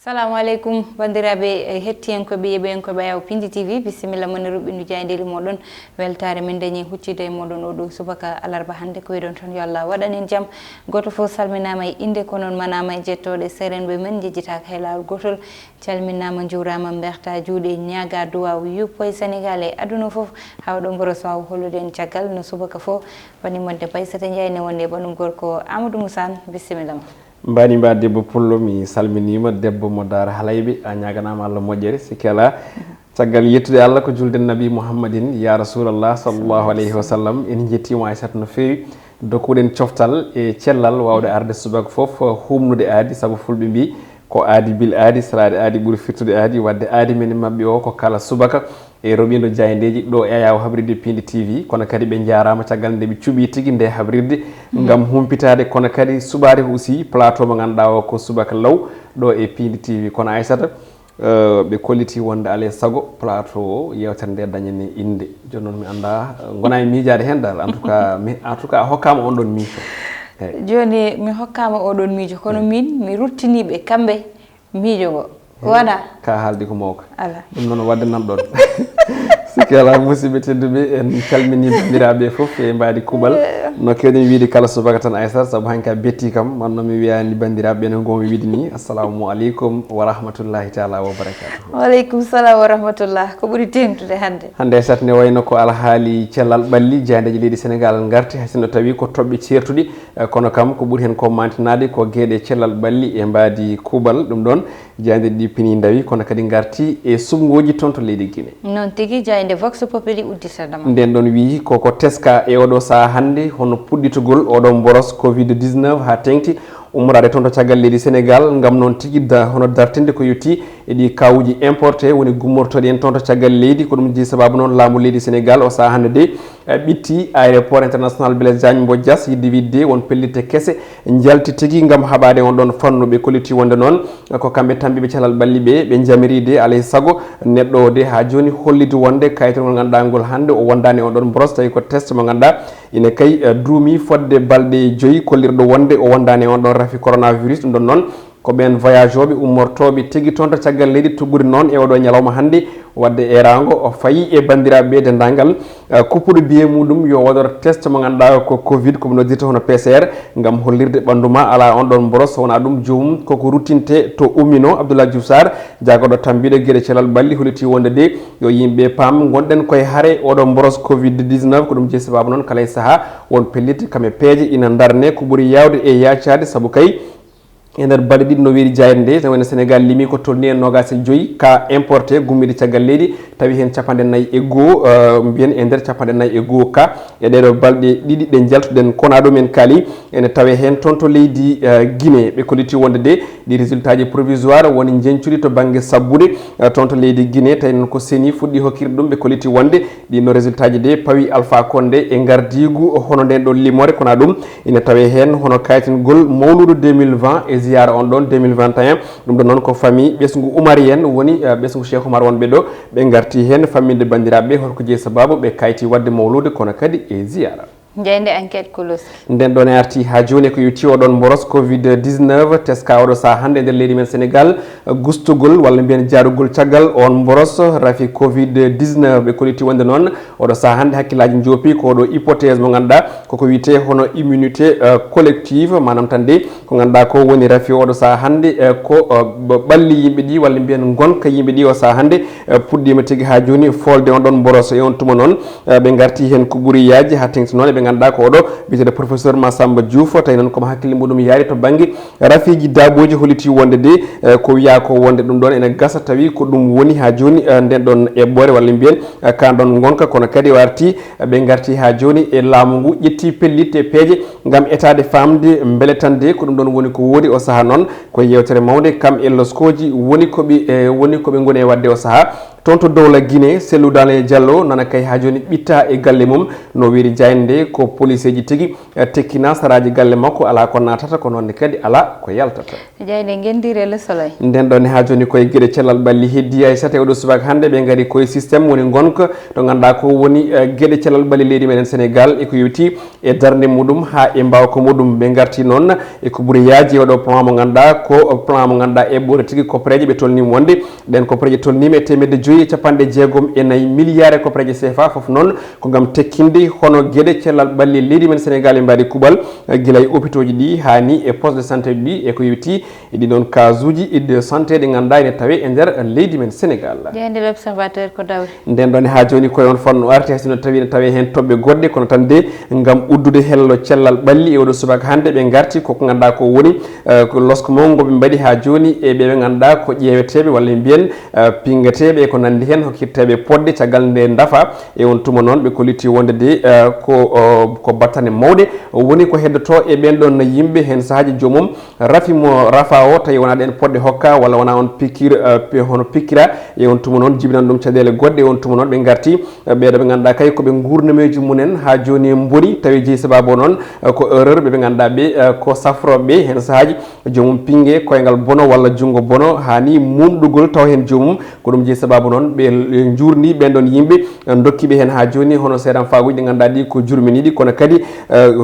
Assalamu alaikum bandiraɓe hettiyankoɓe yeɓoyankoɓe Ayaw Pindi TV bisimilla moon ruɓɓindu jayndeli moɗon weltare min dañi huccide e moɗon oɗo subaka alarba hande ko wiɗon tan yo Allah waɗanen jaam goto fof salminama e inde ko noon manama e jettoɗe serenɓe men jejjitaka hay lawol gotol calminama jurama berta juuɗe ñaaga duwaw yuppo e Sénégal e aduna fof hawɗo mboro so waw hollude en caggal no subaka fof woni modde Paysata Ndiaye wonde ɓaɗum gorko Amadou Moussa bisimilla ma mbani mba debbo pullo mi salminima debbo mo Daara Halayɓe a ñaganama Allah moƴƴere sikki ala caggal yettude Allah ko julde nabi Muhammadin ya rasulallah sallllahu alayhi wa sallam en jettimo Aissata no fewi dokkuɗen coftal e cellal wawde arde subaka foof humnude aadi saabu fulɓe mbi ko aadi bil aadi salade aadi ɓuuri firtude aadi wadde aadi men mabɓe o ko kala subaka e roɓindo jayndeji ɗo e Ayaw Habride Pindi TV kono kadi ɓe jarama caggal nde ɓe cuuɓi tigui nde habrirde gam humpitade kono kadi suɓade aussi plateau mo ganduɗa o ko subaka law ɗo e Pindi TV kono Aissata ɓe kolliti wonde alay saago plateau o yewtere nde dañane inde joni noon mi anda gona e miijade hen dal en tout cas a hokkama on ɗon miijo joni mi hokkama oɗon miijo kono min mi ruttiniɓe kamɓe miijo ngo waɗa ka haaldi ko mawka ala ɗum noon wadde nan ɗon sikki ala musidɓe tedduɓe en calmini bandiraɓe foof e mbadi kuuɓal no kewɗen wiide kala subaka tan Aissata saabu hanka betti kam manno mi wiyani bandiraɓe no gomi wiide ni assalamu aleykum wa rahmatullahi taala wa barakatuhu waaleykum salam wa rahmatullah ko ɓuuri tengtude hande Aissata ne wayno ko alhaali cellal ɓalli jayndeji leydi Sénégal garti haysinno tawi ko toɓɓe certuɗi kono kam ko ɓuuri hen ko mantinade ko gueɗe cellal ɓalli e mbadi kuuɓal ɗum ɗon jayndeji ɗi pini dawi kono kadi garti e sumgoji toon to leydi Guinée noon tigui jaynde Vox Populi udditadama nden ɗon wi koko teska e oɗo saaha hande hono puɗɗitogol oɗon boros Covid 19 ha tengti ummorade toon to caggal leydi Sénégal gam noon tigui hono dartinde ko yetti e ɗi kawuji importé woni gummortoɗi en toon to caggal leydi ko ɗum ji sababu noon laamu leydi Sénégal o saaha hande de ɓitti aéroport international Blaise Diagne Mbo Dias yidde widde won pellitte kesse jalti tigui gam haɓade on ɗon fannuɓe kolliti wonde noon ko kamɓe tambiɓe calal ɓalli ɓe jamiride alay saago neɗɗo de ha joni hollide wonde kayitol ganduɗa ngol hande o wondani on ɗon boros tawi ko test mo ganduɗa ine kay duumi fodde balɗe 5 kollirɗo wonde o wondani on ɗon rafi coronavirus ɗum ɗon noon ko ɓen voyage oɓe ummortoɓe tigui toon to caggal leydi tuggude noon e oɗo ñalawma hande wadde erago o fayi e bandiraɓe dendagal kuppuɗo biye muɗum yo waɗor test mo ganduɗa ko Covid komi noddirta hono PCR gam hollirde ɓanduma ala on ɗon boros wona ɗum jomum koko ruttinte to ummino Abdoulaye Diouf Sarr jagoɗo tambiɗo gueɗe cellal balli holliti wonde de yo yimɓe paam gonɗen koye haare oɗon boros Covid 19 ko ɗum jeeyi sababu noon kala e saaha won pellitte kame peeje ina darne ko ɓuuri yawde e yacade saabu kay e nder balɗe ɗiɗi no weeri jayde nde tawi Sénégal limi ko tolni en 25 ka importé gummide caggal leydi tawi hen 4 mbiyen e nder 4 ka e ɗeɗo balɗe ɗiɗi ɗe jaltuɗen kona ɗum en kaali ene tawe hen toon to leydi Guinée ɓe kolliti wonde de ɗi résultat ji provisoire woni jencuɗi to banggue sabbude toon to leydi Guinée tawi noon ko seni fuɗɗi hokkirde ɗum ɓe kolliti wonde ɗino résultat ji de pawi Alpha Condé e gardigu hono nden ɗo limore kona ɗum ene tawe hen hono kayitingol mawludu 2020 e ziyara on ɗon 2021 ɗum ɗon noon ko famille ɓesgu Oumari en woni ɓesgu Cheikh Oumar wonɓe ɗo ɓe garti hen famminde bandiraɓe holko jeeyi sababu ɓe kayti wadde mawlude kono kadi e ziyara jeyde enquête koloski nden ɗon e arti ha joni ko yetti oɗon boros Covid 19 teska oɗo saaha hande nder leydi men Sénégal gustugol walla mbiyen jarugol caggal on boros rafi Covid 19 ɓe kolliti wonde noon oɗo saaha hande hakkillaji joppi ko ɗo hypothèse mo ganduɗa koko wiyete hono immunité collective manam tan de ko ganduɗa ko woni rafi oɗo saaha hande ko ɓalli yimɓe ɗi walla mbiyen gonka yimɓe ɗi o saaha hande puɗɗima tigui ha joni folde on ɗon boros e on tuma noon ɓe garti hen ko ɓuuri yaaji ha tengti noon ɓe ganduɗa ko oɗo biteɗo professeur Massamba Diouf tawi noon komo hakkille muɗum yaari to banggue rafiji daboji holliti wonde de ko wiya ko wonde ɗum ɗon ene gasa tawi ko ɗum woni ha joni nden ɗon eɓɓore walla mbiyen kan ɗon gonka kono kadi o arti ɓe garti ha joni e laamu ngu ƴetti pellitte peeje gam etade famde beletande ko ɗum ɗon woni ko woodi o saaha noon ko yewtere mawde kam e loskoji woni koɓe goni e wadde o saaha tonto dowla Guinée selludane Diallo nana kay ha joni ɓitta e galle mum no wiiri jayande ko police ji tigi tekkina saraji galle makko ala ko natata ko nonne kadi ala ko yaltata jayde gendire le soleil nden ɗon ha joni koye gueɗe cellal balli heddi ay sate oɗo subaka hande ɓe gari koye systéme woni gonka to ganduɗa ko woni gueɗe cellal balli leydi meɗen Sénégal eko yewti e darde muɗum ha e mbawa ko muɗum ɓe garti noon eko ɓuuri yaaji waɗo plan mo ganduɗa ko plan mo ganduɗa eɓɓore tigui koppareje ɓe tolnima wonde ɗen koppareje tolnima e 5.4 milliards koppareje CFA foof noon ko gam tekkinde hono gueɗe cellal balli leydi men Sénégal e mbaɗi kuɓal guila e hôpitaux ji ɗi hani e poste de santé ɗi eko yewti e ɗi ɗon casuji de santé ɗi ganduɗa ene tawe e nder leydi men Sénégal jeyde l'observateur ko dawri nden ɗon ha joni koye on fanno arti hasino tawi ne tawe hen toɓɓe goɗɗe kono tan de gam uddude hello cellal balli e oɗo subaka hande ɓe garti koko ganduɗa ko woni ko losko mawgo ɓe mbaɗi ha joni e ɓe ganduɗa ko ƴeweteɓe walla mbiyen pingateɓe ko nandi hen hokkirteɓe podde caggal nde dafa e on tuma noon ɓe kolliti wonde de ko battane mawɗe woni ko heddoto e ɓen ɗon yimɓe hen sahaji jomum rafimo rafa o tawi wona ɗen podde hokka walla wona on hono pikkira e on tuma noon jibinan ɗum caɗele goɗɗe e on tuma noon ɓe garti ɓeɗo ɓe ganduɗa kay koɓe gurnameji munen ha joni boni tawi jeeyi sababu noon ko erreur ɓe ganduɗa ɓe ko safroɓe hen sahaji jomum pingue koyngal bono walla junggo bono hani mumɗugol taw hen jomum ko ɗum jeeyi sababu noon ɓe jurni ɓen ɗon yimɓe dokkiɓe hen ha joni hono seeɗan faguji ɗi ganduɗa ɗi ko jurminiɗi kono kadi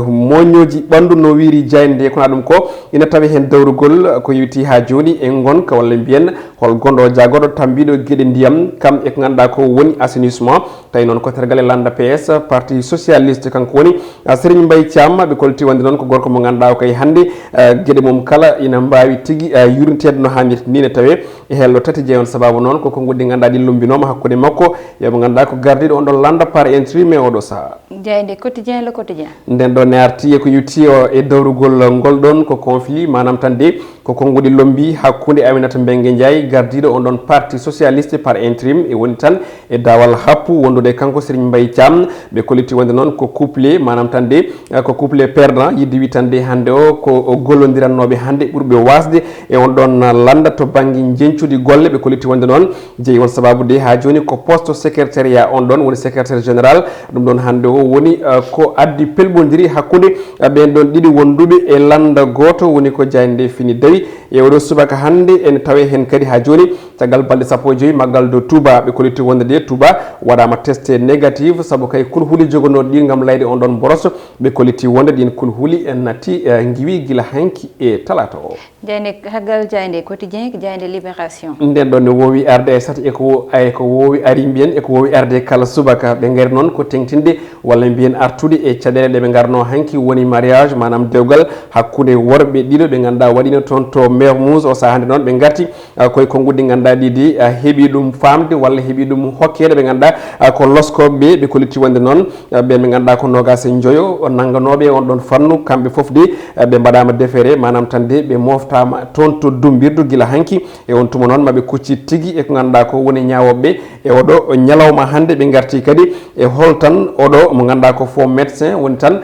moñoji ɓandu no wiiri jayde kono ɗum ko ina tawi hen dawrugol ko yewti ha joni e gonka walla mbiyen hol gonɗo jagoɗo tambiɗo gueɗe ndiyam kam e ko ganduɗa ko woni assainissement tawi noon kotergal e landa PS parti socialiste kanko woni Serigne Mbaye Thiam ɓe kolti wonde noon ko gorko mo ganduɗa koye hande gueɗe mum kala ina mbawi tigui yurnitede no hannirta ni ne tawe e hello tati jeeyon sababu noon koko guddi ganduɗa ɗi lumbinoma hakkude makko yoɓe ganduɗa ko gardiɗo on ɗon landa par intrime oɗo saaha jeyde quotidien le quotidien nden ɗo ne arti eko yutti e dawrugol ngol ɗon ko conflit manam tan de ko konngudi lombi hakkude Aminata Mbengue Ndiaye gardiɗo on ɗon parti socialiste par intérim e woni tan e dawal happu wondude kanko Serigne Mbaye Thiam ɓe kolliti wonde noon ko couplé manam tan de ko couplé perdant yidde wi tan de hande o ko gollodirannoɓe hande ɓurɓe wasde e on ɗon landa to banggue jencude golle ɓe kolliti wonde noon jeeyi on sababu de ha joni ko poste secrétariat on ɗon woni secrétaire général ɗum ɗon hande o woni ko addi pelɓodiri hakkude ɓen ɗon ɗiɗi wonduɓe e landa goto woni ko jayde fini dawi e oɗo subaka hande ene tawe hen kadi ha joni caggal balɗe 15 maggal do Touba ɓe kolliti wonde de Touba waɗama testé négative saabu kay kulhuli jogonoɗo ɗi gam layde on ɗon boros ɓe kolliti wonde ɗin kulhuli en natti giwi guila hanki e talata o jayde haggal jayde quotidien jayde libération nden ɗon ne wowi arde e sati eko wowi ari mbiyen eko wowi arde kala subaka ɓe gari noon ko tengtinde walla mbiyen artude e caɗele ɗe ɓe garno hanki woni mariage manam dewgal hakkude worɓe ɗiɗo ɓe ganduɗa waɗino toon to Mermoz o sahande noon ɓe garti koye konngudi ganduɗa ɗiɗi heeɓi ɗum famde walla heeɓi ɗum hokkede ɓe ganduɗa ko loskoɓe ɓe kolliti wonde noon ɓen ɓe ganduɗa ko nogas joyo nangganoɓe on ɗon fannu kamɓe foof de ɓe mbaɗama déféré manam tan de ɓe moftama toon to dumbirdu guila hanki e on tuma noon maɓe kucci tigui e ko ganduɗa ko woni ñawoɓeɓe e oɗo ñalawma hande ɓe garti kadi e holtan oɗo mo ganduɗa ko faux médecin woni tan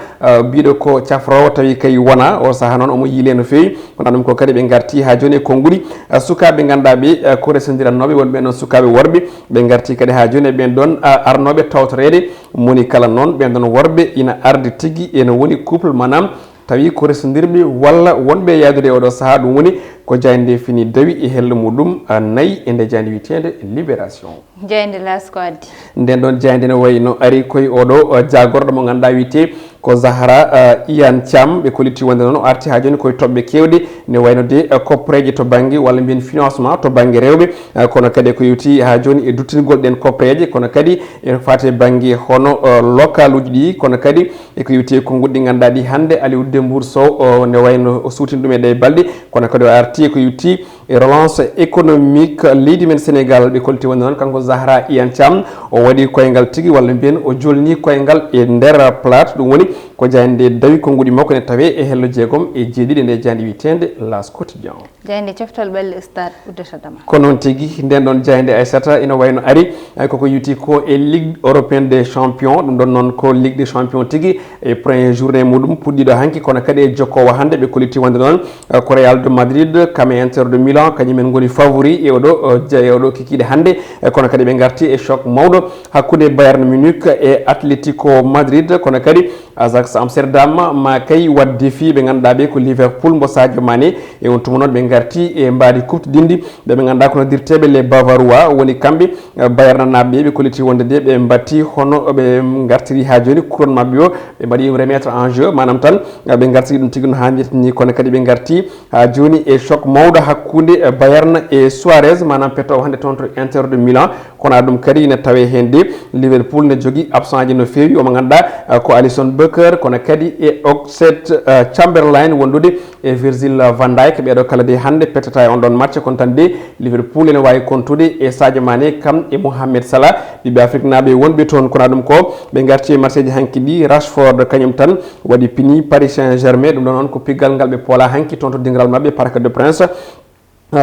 biɗo ko cafrowo tawi kay wona o saaha noon omo yiile no fewi kono ɗum ko kadi ɓe garti ha joni e konngudi sukaɓe ganduɗa ɓe ko resodirannoɓe won ɓen ɗon sukaɓe worɓe ɓe garti kadi ha joni e ɓen ɗon arnoɓe tawtorede moni kala noon ɓen ɗon worɓe ina ardi tigui ene woni couple manam tawi ko resodirɓe walla wonɓe yaadude oɗo saaha ɗum woni ko jayde fini dawi e hello muɗum nayyi e nde jayde witede libération jayde lasko addi nden ɗon jayde ne wayno ari koye oɗo jagorɗo mo ganduɗa wiyete ko Zahra Iyane Thiam ɓe kolliti wonde noon o arti ha joni koye toɓɓe kewɗe ne wayno de koppareje to banggue walla mbiyen financement to banggue rewɓe kono kadi ko yewti ha joni e duttingol ɗen koppareje kono kadi ene fate banggue hono local uji ɗi kono kadi eko yewti ko goɗɗi ganduɗa ɗi hande Aliou Dembour Sow ne wayno o suutini ɗum e ɗe balɗe kono kadi o arti ko yewti e relance économique leydi men Sénégal ɓe kolliti wonde noon kanko Zahra Iyane Thiam o waɗi koyngal tigui walla mbiyen o jolni koyngal e nder plate ɗum woni ko jayande dawi konngudi makko ne tawe e hello jeegom e jeeɗiɗi nde jandi witende L'As Quotidien jayande coftal balle stade uddatadama ko noon tigi nden ɗon jayande Aissata ina wayno ari koko yuti ko e ligue européenne des champions ɗum ɗon noon ko ligue des champions tigi e premier journée muɗum puɗɗiɗo hanki kono kadi e jokkowo hannde ɓe kolliti wonde noon ko Real de Madrid kame Inter de Milan kañumen goni favori e oɗo kikiɗe hannde kono kadi ɓe garti e choc mawɗo hakkude Bayern Munich e Atlético Madrid kono kadi Ajax Amsterdam ma kay wadde défi ɓe ganduɗa ɓe ko Liverpool mbo Sadio Mané e on tuma noon ɓe garti e mbaadi coupe dindi ɓe ganduɗa ko noddirteɓe les Bavarois woni kamɓe Bayern naɓe ɓe kolliti wonde de ɓe mbatti hono ɓe gartiri ha joni couronne mabɓe o ɓe mbaɗi remettre en jeu manam tan ɓe gartiri ɗum tigui no hannirta ni kono kadi ɓe garti ha joni e choc mawɗo hakkude Bayern e Suarez manam petto hande toon to Inter de Milan kono ɗum kadi ne tawe hen de Liverpool ne jogui absent ji no fewi omo ganduɗa ko Alisson Becker kono kadi e Oxlade Chamberlain wondude e Virgil van Dijk ɓeɗo kala de hande pettata e on ɗon match kono tan de Liverpool ene wawi kontude e Sadio Mané kam e Mohamed Salah ɓiɓe Afrique naɓe wonɓe toon kono ɗum ko ɓe garti e match ji hanki ɗi Rashford kañum tan waɗi pini Paris Saint-Germain ɗum ɗon noon ko piggal ngal ɓe poola hanki toon to dingal mabɓe Parc des Princes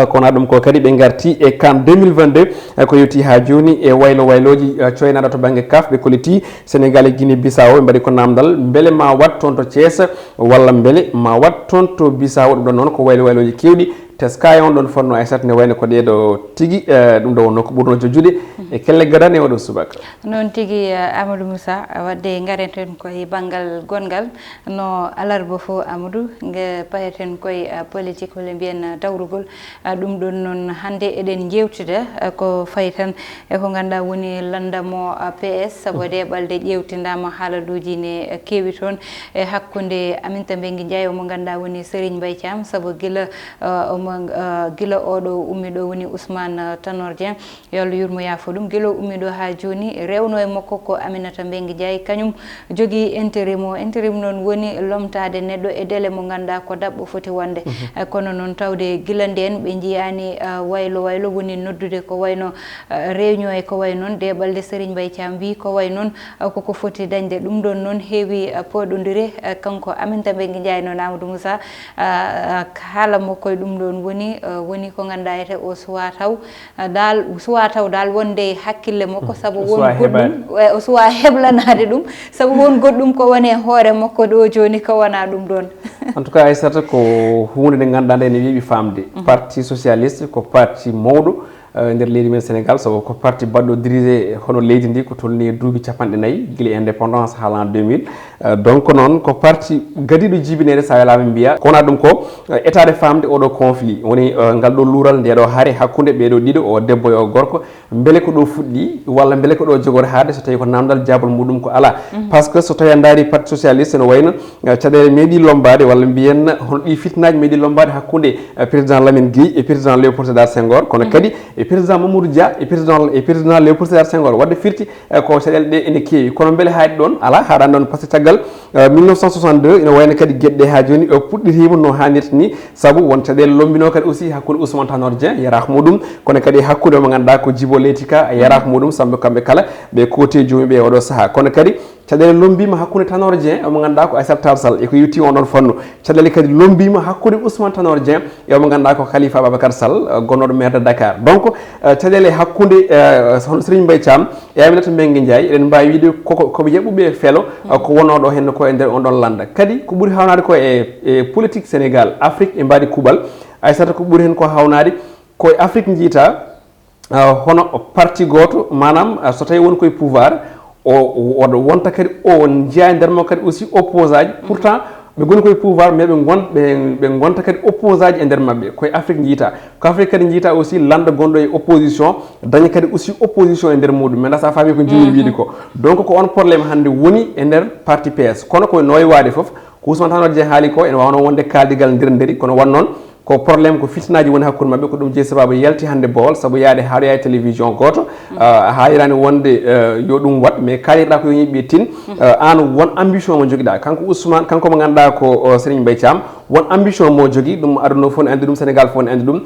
kono ɗum ko kadi ɓe garti e CAN 2022 ko yetti ha joni e wayloji coynaɗo to banggue CAF ɓe kolliti Sénégal e Guinée Bissau ɓe mbaɗi ko namdal beele ma wat toon to Thiès walla beele ma wat toon to Bissau ɗum ɗon noon ko wayloji kewɗi teska on ɗon fonno Aissata ne wayno ko ɗeɗo tigui ɗum ɗo wonno ko ɓurno jojjude e kelle gadane oɗo subaka noon tigui Amadou Moussa wadde gareten koye banggal gongal no alarba fo Amadou nge payeten koye politique wole mbiyen dawrugol ɗum ɗon noon hande eɗen jewtida ko fayi tan e ko ganduɗa woni landamo PS saabu de ɓalde ƴewtidama haalaluji ne kewi toon e hakkude Aminata Mbengue Ndiaye omo ganduɗa woni Serigne Mbaye Thiam saabu guila gila oɗo ummi ɗo woni Ousmane Tanor Dieng yo Allah yurmo yaafo ɗum gila ummi ɗo ha joni rewno e makko ko Aminata Mbengue Ndiaye kañum jogui intérim noon woni lomtade neɗɗo e délai mo ganduɗa ko dabɓo foti wonde kono noon tawde gila nden ɓe jiyani waylo woni noddude ko wayno réunion e ko way noon de ɓalde Serigne Mbaye Thiam wi ko way noon koko foti dañde ɗum ɗon noon heewi poɗodire kanko Aminata Mbengue Ndiaye noon Amadou Moussa haala makko e ɗum ɗon woni ko ganduɗa ete o suwa taw dal wonde hakkille makko saabu won goɗɗum o suwa heblanade ɗum saabu won goɗɗum ko woni e hoore makko ɗo joni ko wona ɗum ɗon en tout cas Aissata ko hunde nde ganduɗa nde ne wiiɓi famde parti socialiste ko parti mawɗo nder leydi men Sénégal sabu ko parti baɗɗo dirigé hono leydi ndi ko tolni duuɓi 40 guila indépendance haalan 2000 donc noon ko parti gadiɗo jibinede sa welama mbiya ko wona ɗum ko état de famde oɗo conflit woni ngal ɗo luural ndeɗo haare hakkude ɓeɗo ɗiɗo o debbo e o gorko beele ko ɗo fuɗɗi walla beele ko ɗo jogori haade so tawi ko namdal jabol muɗum ko ala par ce que so tawi a daari parti socialiste no wayno caɗele meeɗi lombade walla mbiyen hono ɗi fitnaji meeɗi lombade hakkude président Lamine Gueye e président Léopold Sédar Senghor kono kadi e président Mamadou Dia e président Léopold Sédar Senghor wadde firti ko caɗele ɗe ene keewi kono beele hayɗe ɗon ala haɗani ɗon par ce que caggal 1962 ene wayno kadi gueɗe ha joni puɗɗitima no hannirta ni saabu won caɗele lombino kadi aussi hakkude Ousmane Tanor Dieng yarako muɗum kono kadi hakkude mo ganduɗa ko Djibo Leyti Ka yarako muɗum sambe kamɓe kala ɓe kooti jomum ɓe oɗo saaha kono kadi caɗele lombima hakkude Tanor Dieng omo ganduɗa ko Aissata Tall Sall eko yetti on ɗon fannu caɗele kadi lombima hakkude Ousmane Tanor Dieng e omo ganduɗa ko Khalifa Ababacar Sall gonnoɗo maire de Dakar donc caɗele hakkude hono Serigne Mbaye Thiam e Aminata Mbengue Ndiaye eɗen mbawi wiide koɓe yaɓuɓe feelo ko wonoɗo henna ko e nder on ɗon landa kadi ko ɓuuri hawnade ko e politique Sénégal Afrique e mbaɗi kuuɓal Aissata ko ɓuuri hen ko hawnade koye Afrique jiita hono parti goto manam so tawi woni koye pouvoir o wonta kadi o jeeya nder makko kadi aussi opposant aji pourtant ɓe goni koye pouvoir mais ɓe gonta kadi opposant aji e nder mabɓe koye Afrique jiita ko Afrique kadi jiita aussi landa gonɗo e opposition daña kadi aussi opposition e nder muɗum mais sa faami ko jimi wiide ko donc ko on probléme hannde woni e nder parti PS kono koye noywade foof ko Ousmane Tanor Dieng haali ko ene wawno wonde kaldigal nder kono wan noon ko probléme ko fitnaji woni hakkude mabɓe ko ɗum jeeyi sababu yalti hande Bawol saabu yaade haaɗoya télévision goto haalirani wonde yo ɗum wat mais kalirɗa ko yo yimɓe tin an won ambition mo joguiɗa kanko Ousmane kanko mo ganduɗa ko Serigne Mbaye Thiam won ambition mo jogi ɗum aduna fof ne andi ɗum Sénégal fof ne andi ɗum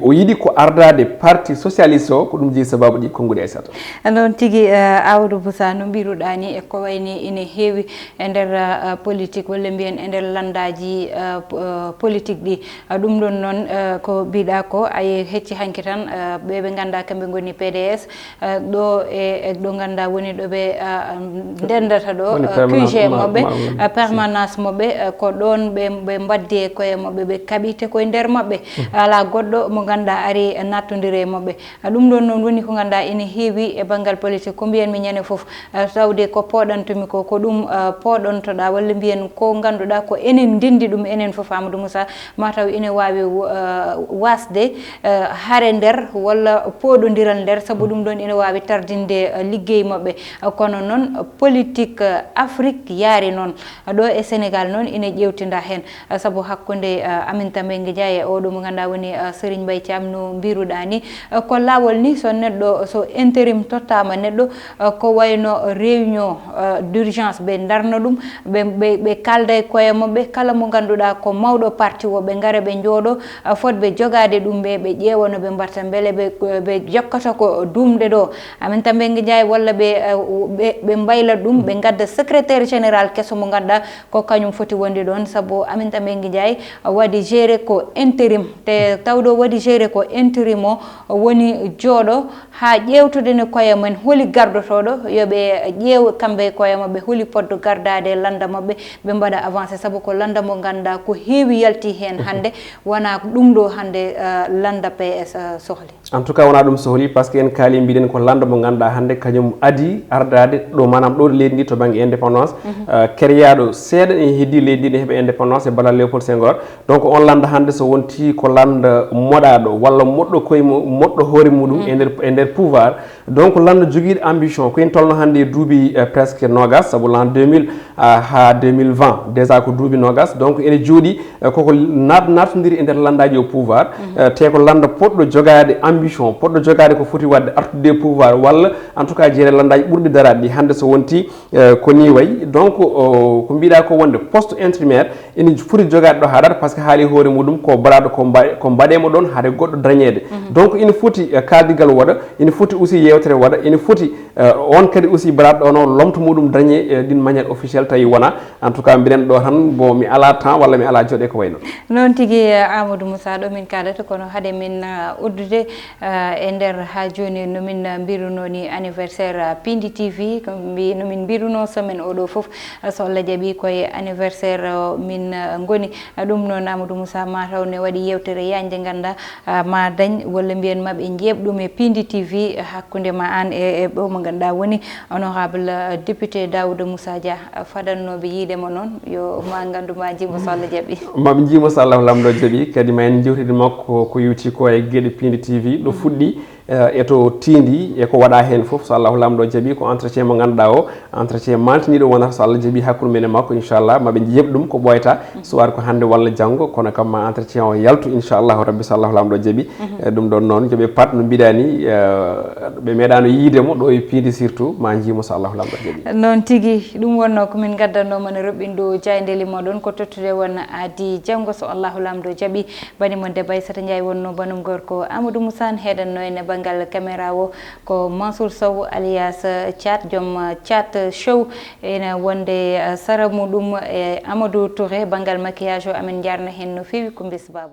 o yiɗi ko ardade parti socialiste o ko ɗum jeeyi sababuji konngudi Aissata noon tigi Amadou Moussa no mbiruɗa ni e ko wayni ine heewi e nder politique walla mbiyen e nder landaji politique ɗi ɗum ɗon noon ko mbiɗa ko ay hecci hanki tan ɓeɓe ganda kamɓe goni PDS ɗo e ɗo ganda woni ɗo ɓe ndendata ɗo QG mabɓe permanence mabɓe ko ɗon ɓe mbaddi koye mabɓe ɓe kaɓite koye nder mabɓe ala goɗɗo mo ganda ari nattodiri e mabɓe ɗum ɗon noon woni ko ganda ene heewi e banggal politique ko mbiyanmi ñande foof tawde ko poɗantumi ko ɗum poɗontoɗa walla mbiyen ko ganduɗa ko enen ndendi ɗum enen foof Amadou Moussa mataw ine wawi wasde haare nder walla poɗodiral nder saabu ɗum ɗon ine wawi tardinde liggey mabɓe kono noon politique Afrique yaari noon ɗo e Sénégal noon ine ƴewtinda hen saabu hakkude Aminata Mbengue Ndiaye e oɗo mo ganduɗa woni Serigne Mbaye Thiam no mbiruɗa ni ko lawol ni so neɗɗo so intérim tottama neɗɗo ko wayno réunion d'urgence ɓe darna ɗum ɓe kalda e koye mabɓe kala mo ganduɗa ko mawɗo parti o ɓe gaara ɓe jooɗo fotɓe jogade ɗum ɓe ƴeewa no ɓe mbatta beele ɓe jokkata ko dumde ɗo Aminata Mbengue Ndiaye walla ɓe mbayla ɗum ɓe gadda secrétaire général kesso mo ganduɗa ko kañum foti wonde ɗon saabu Aminata Mbengue Ndiaye waɗi géré ko intérim te tawɗo waɗi géré ko intérim o woni jooɗo ha ƴewtude ne koye men holi gardotoɗo yoɓe ƴeew kamɓe koye mabɓe holi poddo gardade landa mabɓe ɓe mbaɗa avancé saabu ko landa mo ganduɗa ko heewi yalti hen hande wona ɗum ɗo hande landa PS sohli en tout cas wona ɗum sohli par ce que en kaali mbiɗen ko landa mo ganduɗa hande kañum adi ardade ɗo manam ɗo leydi ndi to banggue indépendance créaɗo seeɗa en heddi leydi ndi ne heeɓa indépendance e ballal Léopold Senghor donc on landa hande so wonti ko landa moɗaɗo walla moɗɗo koye moɗɗo hoore muɗum e nder pouvoir donc landa joguiɗo ambition koyen tolno hande e duuɓi presque nogas saabu l'an 2000 ha 2020 déjà ko duuɓi nogas donc ene jooɗi koko natodiri e nder landaji o pouvoir te ko landa poɗɗo jogade ambition poɗɗo jogade ko foti wadde artude pouvoir walla en tout cas jeere landaji ɓurɗi darade ɗi hande so wonti ko ni wayi donc ko mbiɗa ko wonde poste intérimaire ene foti jogade ɗo haɗata par ce que haali hoore muɗum ko baraɗo ko mbaɗemo ɗon haade goɗɗo dañede donc ine foti kaldigal waɗa ine foti aussi yewtere waɗa ine foti on kadi aussi baraɗo ɗon o lomto muɗum dañe d'une manière officielle tawi wona en tout cas mbiɗen ɗo tan bon mi ala temps walla mi ala jooɗe ko way noon noon tigui Amadou Moussa ɗo min kalata kono haade min uddude e nder ha joni nomin mbirunoni anniversaire Pindi TV nomin mbiruno semaine oɗo foof so Allah jaaɓi koye anniversaire min goni ɗum noon Amadou Moussa mataw ne waɗi yewtere yanje ganda ma dañ walla mbiyen maɓe jeeɓɗum e Pindi TV hakkude ma an e ɗo mo ganduɗa woni honorable député Daouda Moussa Dia fadannoɓe yiidema noon yo ma gandu ma jimo so Allah jaaɓi maɓe jimo so Allah lamɗo jaaɓi kadi ma en jewtide makko ko yewti ko e gueɗe Pindi TV ɗo fuɗɗi eto tindi e ko waɗa hen foof so Allah lamɗo jaaɓi ko entretien mo ganduɗa o entretien maltiniɗo wonata so Allah jaaɓi hakkude men e makko inchallah maɓe jeeɓ ɗum ko ɓoyata soit ko hande walla janggo kono kam ma entretien o yaltu inchallahu rabbi so Allah lamɗo jaaɓi ɗum ɗon noon jooɓe pat no mbiɗani ɓe meeɗano yiidemo ɗo e Pindi surtout ma jimo so Allah lamɗo jaaɓi noon tigui ɗum wonno komin gaddannomo ne roɓɓinɗo jayndeli moɗon ko tottude won adi janggo so Allahu lamɗo jaaɓi banimon debbo Aissata Ndiaye wonno banum gorko Amadou Moussa heɗanno ene banggal caméra o ko Mansour Sow alias Thiat joom Thiat Show ene wonde sara muɗum e Amadou Touré banggal maquillage o amin jarna hen no fewi ko Biss Babou